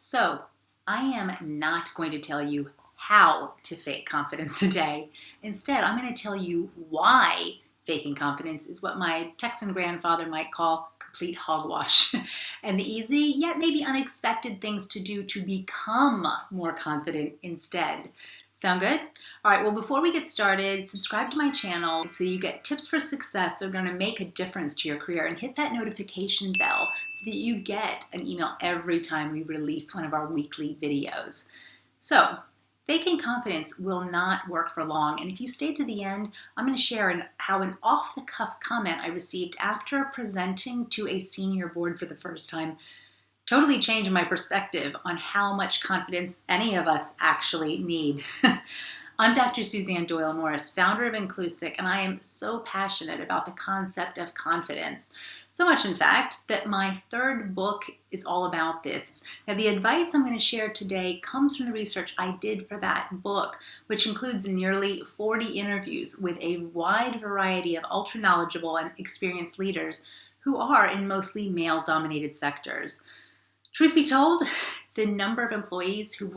So, I am not going to tell you how to fake confidence today. Instead, I'm going to tell you why faking confidence is what my Texan grandfather might call complete hogwash, and the easy yet maybe unexpected things to do to become more confident instead. Sound good? All right, well, before we get started, subscribe to my channel so you get tips for success that are going to make a difference to your career, and hit that notification bell so that you get an email every time we release one of our weekly videos. So, faking confidence will not work for long, and if you stay to the end, I'm going to share how an off-the-cuff comment I received after presenting to a senior board for the first time totally changed my perspective on how much confidence any of us actually need. I'm Dr. Suzanne Doyle-Morris, founder of Inclusive, and I am so passionate about the concept of confidence. So much, in fact, that my third book is all about this. Now, the advice I'm going to share today comes from the research I did for that book, which includes nearly 40 interviews with a wide variety of ultra-knowledgeable and experienced leaders who are in mostly male-dominated sectors. Truth be told, the number of employees who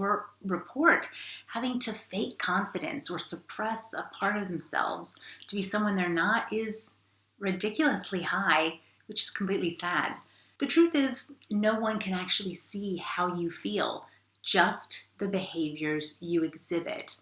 report having to fake confidence or suppress a part of themselves to be someone they're not is ridiculously high, which is completely sad. The truth is, no one can actually see how you feel, just the behaviors you exhibit.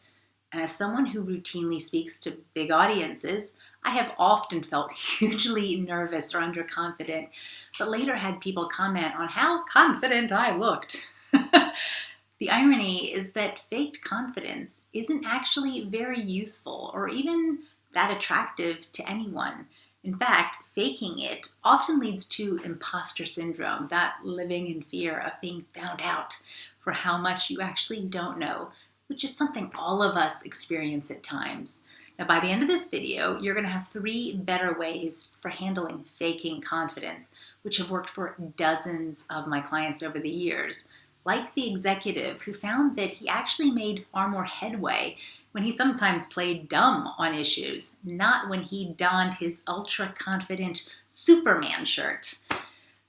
And as someone who routinely speaks to big audiences, I have often felt hugely nervous or underconfident, but later had people comment on how confident I looked. The irony is that faked confidence isn't actually very useful or even that attractive to anyone. In fact, faking it often leads to imposter syndrome, that living in fear of being found out for how much you actually don't know, which is something all of us experience at times. Now, by the end of this video, you're going to have 3 better ways for handling faking confidence, which have worked for dozens of my clients over the years. Like the executive who found that he actually made far more headway when he sometimes played dumb on issues, not when he donned his ultra-confident Superman shirt.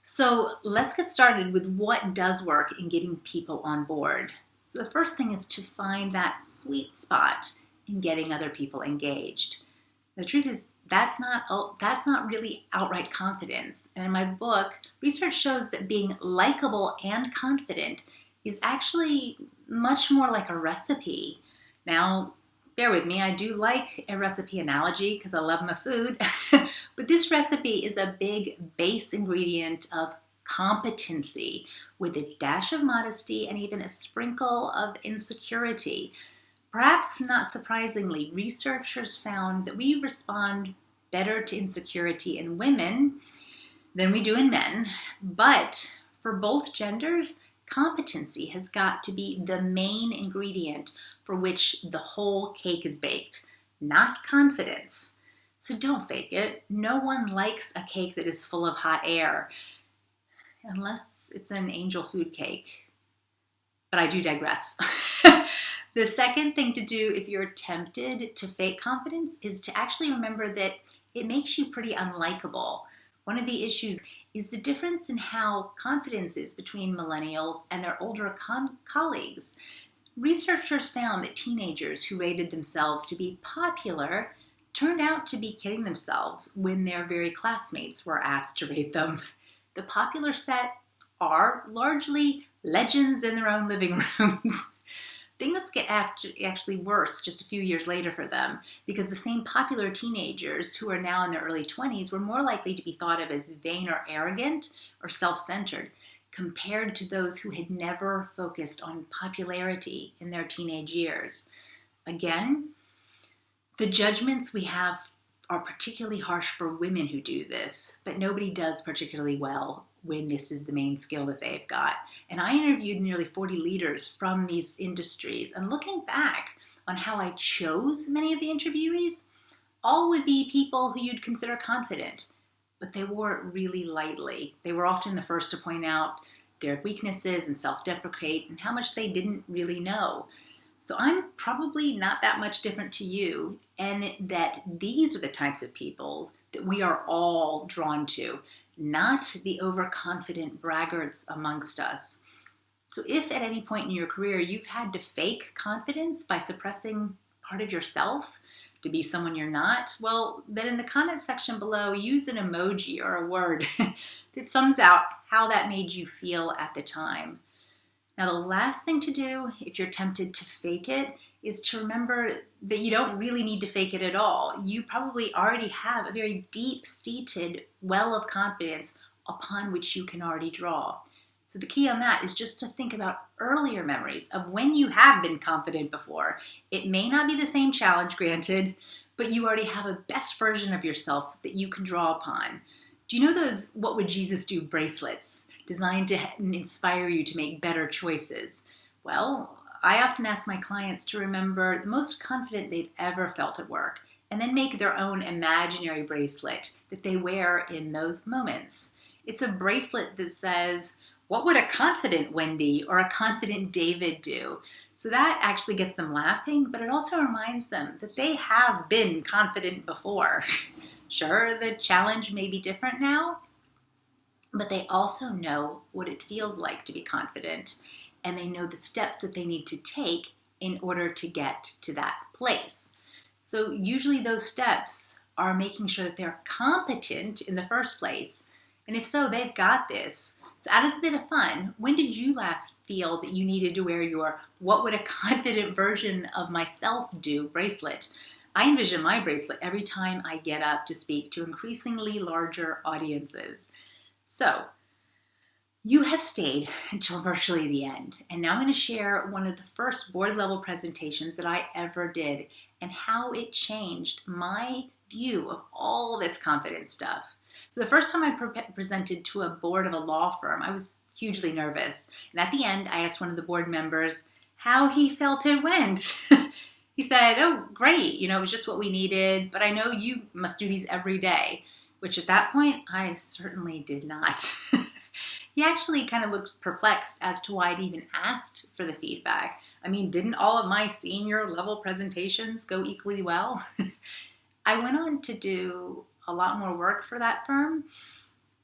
So let's get started with what does work in getting people on board. So the first thing is to find that sweet spot in getting other people engaged. The truth is, that's not really outright confidence. And in my book, research shows that being likable and confident is actually much more like a recipe. Now, bear with me, I do like a recipe analogy because I love my food, but this recipe is a big base ingredient of competency with a dash of modesty and even a sprinkle of insecurity. Perhaps not surprisingly, researchers found that we respond better to insecurity in women than we do in men, but for both genders, competency has got to be the main ingredient for which the whole cake is baked, not confidence. So don't fake it. No one likes a cake that is full of hot air, unless it's an angel food cake. But I do digress. The second thing to do if you're tempted to fake confidence is to actually remember that it makes you pretty unlikable. One of the issues is the difference in how confidence is between millennials and their older colleagues. Researchers found that teenagers who rated themselves to be popular turned out to be kidding themselves when their very classmates were asked to rate them. The popular set are largely legends in their own living rooms. Things get actually worse just a few years later for them because the same popular teenagers who are now in their early 20s were more likely to be thought of as vain or arrogant or self-centered compared to those who had never focused on popularity in their teenage years. Again, the judgments we have are particularly harsh for women who do this, but nobody does particularly well when this is the main skill that they've got. And I interviewed nearly 40 leaders from these industries, and looking back on how I chose many of the interviewees, all would be people who you'd consider confident, but they wore it really lightly. They were often the first to point out their weaknesses and self-deprecate and how much they didn't really know. So I'm probably not that much different to you, and that these are the types of people that we are all drawn to, not the overconfident braggarts amongst us. So if at any point in your career you've had to fake confidence by suppressing part of yourself to be someone you're not, well, then in the comment section below, use an emoji or a word that sums out how that made you feel at the time. Now, the last thing to do if you're tempted to fake it is to remember that you don't really need to fake it at all. You probably already have a very deep-seated well of confidence upon which you can already draw. So the key on that is just to think about earlier memories of when you have been confident before. It may not be the same challenge, granted, but you already have a best version of yourself that you can draw upon. Do you know those "What Would Jesus Do" bracelets designed to inspire you to make better choices? Well, I often ask my clients to remember the most confident they've ever felt at work and then make their own imaginary bracelet that they wear in those moments. It's a bracelet that says, "What would a confident Wendy or a confident David do?" So that actually gets them laughing, but it also reminds them that they have been confident before. Sure, the challenge may be different now, but they also know what it feels like to be confident, and they know the steps that they need to take in order to get to that place. So usually those steps are making sure that they're competent in the first place. And if so, they've got this. So add as a bit of fun, when did you last feel that you needed to wear your "What Would a Confident Version of Myself Do" bracelet? I envision my bracelet every time I get up to speak to increasingly larger audiences. So, you have stayed until virtually the end, and now I'm going to share one of the first board level presentations that I ever did and how it changed my view of all this confidence stuff. So the first time I presented to a board of a law firm, I was hugely nervous. And at the end, I asked one of the board members how he felt it went. He said, "Oh, great. It was just what we needed, but I know you must do these every day," which at that point, I certainly did not. He actually kind of looked perplexed as to why I'd even asked for the feedback. I mean, didn't all of my senior level presentations go equally well? I went on to do a lot more work for that firm,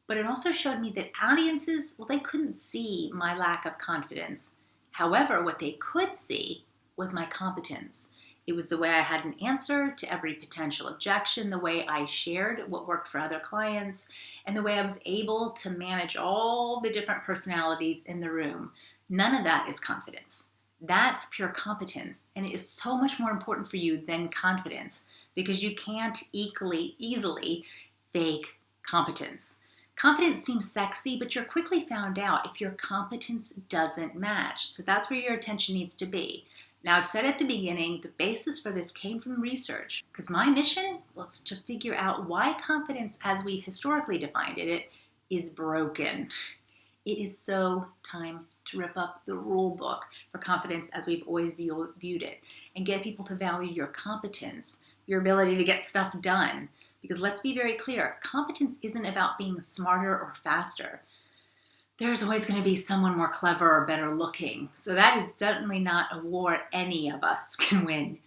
but it also showed me that audiences, well, they couldn't see my lack of confidence. However, what they could see was my competence. It was the way I had an answer to every potential objection, the way I shared what worked for other clients, and the way I was able to manage all the different personalities in the room. None of that is confidence. That's pure competence, and it is so much more important for you than confidence because you can't easily fake competence. Confidence seems sexy, but you're quickly found out if your competence doesn't match. So that's where your attention needs to be. Now, I've said at the beginning, the basis for this came from research because my mission was to figure out why confidence, as we've historically defined it, is broken. It is so time to rip up the rule book for confidence as we've always viewed it and get people to value your competence, your ability to get stuff done. Because let's be very clear, competence isn't about being smarter or faster. There's always going to be someone more clever or better looking. So that is certainly not a war any of us can win.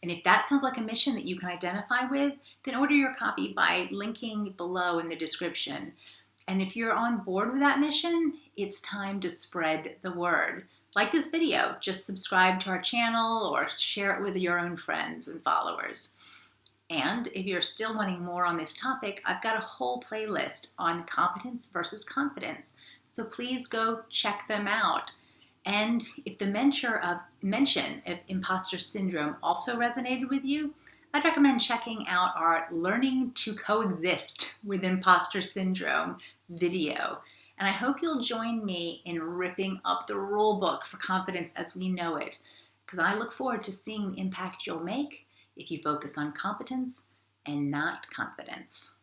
And if that sounds like a mission that you can identify with, then order your copy by linking below in the description. And if you're on board with that mission, it's time to spread the word. Like this video, just subscribe to our channel or share it with your own friends and followers. And if you're still wanting more on this topic, I've got a whole playlist on competence versus confidence. So please go check them out. And if the mention of imposter syndrome also resonated with you, I'd recommend checking out our Learning to Coexist with Imposter Syndrome video. And I hope you'll join me in ripping up the rule book for confidence as we know it, because I look forward to seeing the impact you'll make if you focus on competence and not confidence.